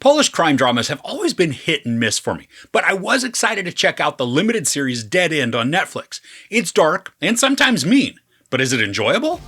Polish crime dramas have always been hit and miss for me, but I was excited to check out the limited series Dead End on Netflix. It's dark and sometimes mean, but is it enjoyable?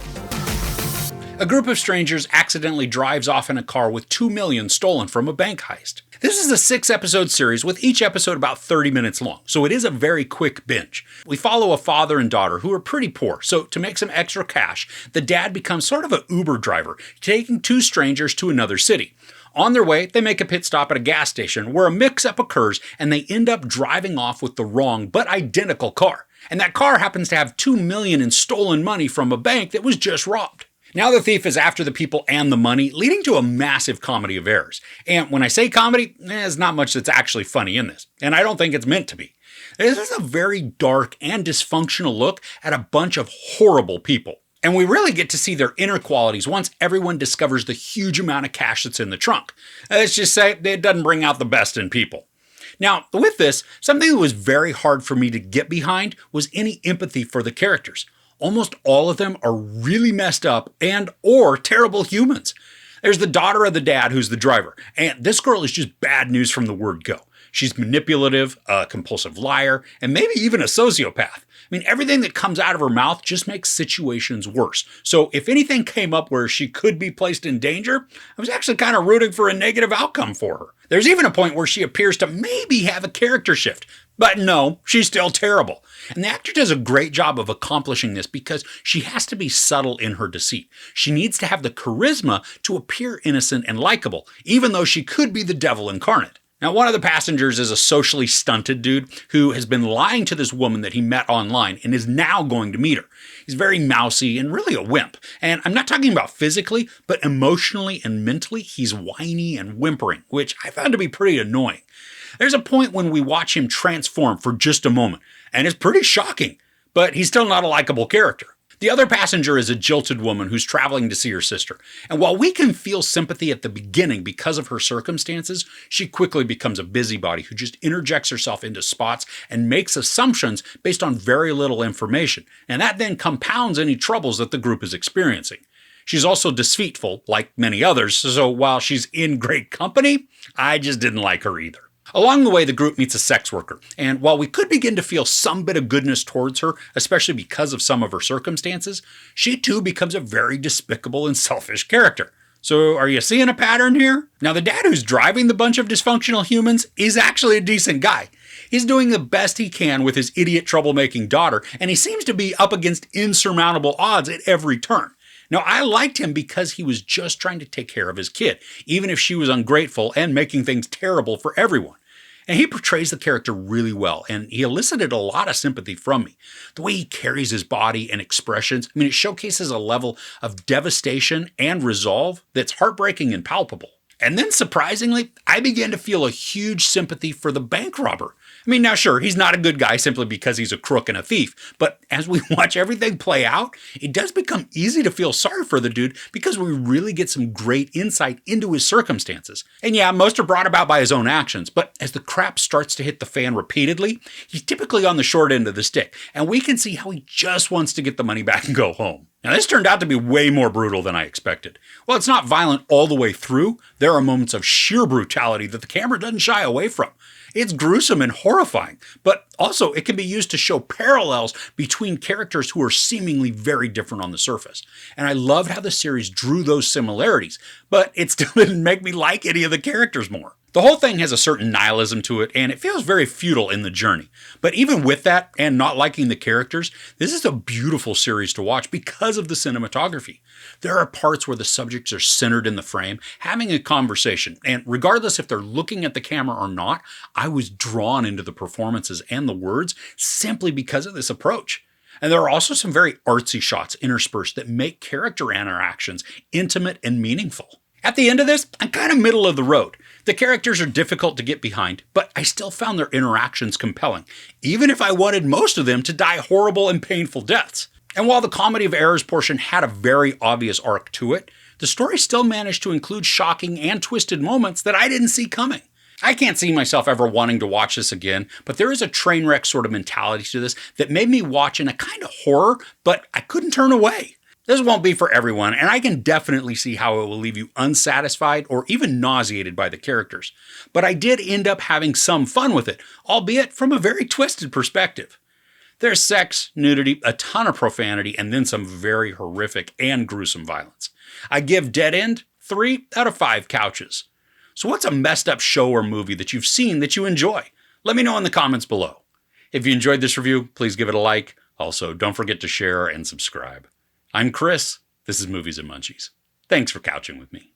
A group of strangers accidentally drives off in a car with $2 million stolen from a bank heist. This is a 6-episode series with each episode about 30 minutes long, so it is a very quick binge. We follow a father and daughter who are pretty poor, so to make some extra cash, the dad becomes sort of an Uber driver, taking 2 strangers to another city. On their way, they make a pit stop at a gas station where a mix-up occurs and they end up driving off with the wrong but identical car. And that car happens to have $2 million in stolen money from a bank that was just robbed. Now the thief is after the people and the money, leading to a massive comedy of errors. And when I say comedy, there's not much that's actually funny in this, and I don't think it's meant to be. This is a very dark and dysfunctional look at a bunch of horrible people. And we really get to see their inner qualities once everyone discovers the huge amount of cash that's in the trunk. Let's just say it doesn't bring out the best in people. Now, with this, something that was very hard for me to get behind was any empathy for the characters. Almost all of them are really messed up or terrible humans. There's the daughter of the dad who's the driver, and this girl is just bad news from the word go. She's manipulative, a compulsive liar, and maybe even a sociopath. I mean, everything that comes out of her mouth just makes situations worse. So if anything came up where she could be placed in danger, I was actually kind of rooting for a negative outcome for her. There's even a point where she appears to maybe have a character shift. But no, she's still terrible. And the actor does a great job of accomplishing this because she has to be subtle in her deceit. She needs to have the charisma to appear innocent and likable, even though she could be the devil incarnate. Now, one of the passengers is a socially stunted dude who has been lying to this woman that he met online and is now going to meet her. He's very mousy and really a wimp. And I'm not talking about physically, but emotionally and mentally, he's whiny and whimpering, which I found to be pretty annoying. There's a point when we watch him transform for just a moment, and it's pretty shocking, but he's still not a likable character. The other passenger is a jilted woman who's traveling to see her sister, and while we can feel sympathy at the beginning because of her circumstances, she quickly becomes a busybody who just interjects herself into spots and makes assumptions based on very little information, and that then compounds any troubles that the group is experiencing. She's also deceitful, like many others, so while she's in great company, I just didn't like her either. Along the way, the group meets a sex worker, and while we could begin to feel some bit of goodness towards her, especially because of some of her circumstances, she too becomes a very despicable and selfish character. So are you seeing a pattern here? Now the dad who's driving the bunch of dysfunctional humans is actually a decent guy. He's doing the best he can with his idiot troublemaking daughter, and he seems to be up against insurmountable odds at every turn. Now, I liked him because he was just trying to take care of his kid, even if she was ungrateful and making things terrible for everyone. And he portrays the character really well, and he elicited a lot of sympathy from me. The way he carries his body and expressions, it showcases a level of devastation and resolve that's heartbreaking and palpable. And then surprisingly, I began to feel a huge sympathy for the bank robber. Now sure, he's not a good guy simply because he's a crook and a thief, but as we watch everything play out, it does become easy to feel sorry for the dude because we really get some great insight into his circumstances. And yeah, most are brought about by his own actions, but as the crap starts to hit the fan repeatedly, he's typically on the short end of the stick, and we can see how he just wants to get the money back and go home. Now this turned out to be way more brutal than I expected. While it's not violent all the way through, there are moments of sheer brutality that the camera doesn't shy away from. It's gruesome and horrifying, but also it can be used to show parallels between characters who are seemingly very different on the surface. And I loved how the series drew those similarities, but it still didn't make me like any of the characters more. The whole thing has a certain nihilism to it, and it feels very futile in the journey. But even with that, and not liking the characters, this is a beautiful series to watch because of the cinematography. There are parts where the subjects are centered in the frame, having a conversation, and regardless if they're looking at the camera or not, I was drawn into the performances and the words simply because of this approach. And there are also some very artsy shots interspersed that make character interactions intimate and meaningful. At the end of this, I'm kind of middle of the road. The characters are difficult to get behind, but I still found their interactions compelling, even if I wanted most of them to die horrible and painful deaths. And while the comedy of errors portion had a very obvious arc to it, the story still managed to include shocking and twisted moments that I didn't see coming. I can't see myself ever wanting to watch this again, but there is a train wreck sort of mentality to this that made me watch in a kind of horror, but I couldn't turn away. This won't be for everyone, and I can definitely see how it will leave you unsatisfied or even nauseated by the characters. But I did end up having some fun with it, albeit from a very twisted perspective. There's sex, nudity, a ton of profanity, and then some very horrific and gruesome violence. I give Dead End 3 out of 5 couches. So what's a messed up show or movie that you've seen that you enjoy? Let me know in the comments below. If you enjoyed this review, please give it a like. Also, don't forget to share and subscribe. I'm Chris. This is Movies and Munchies. Thanks for couching with me.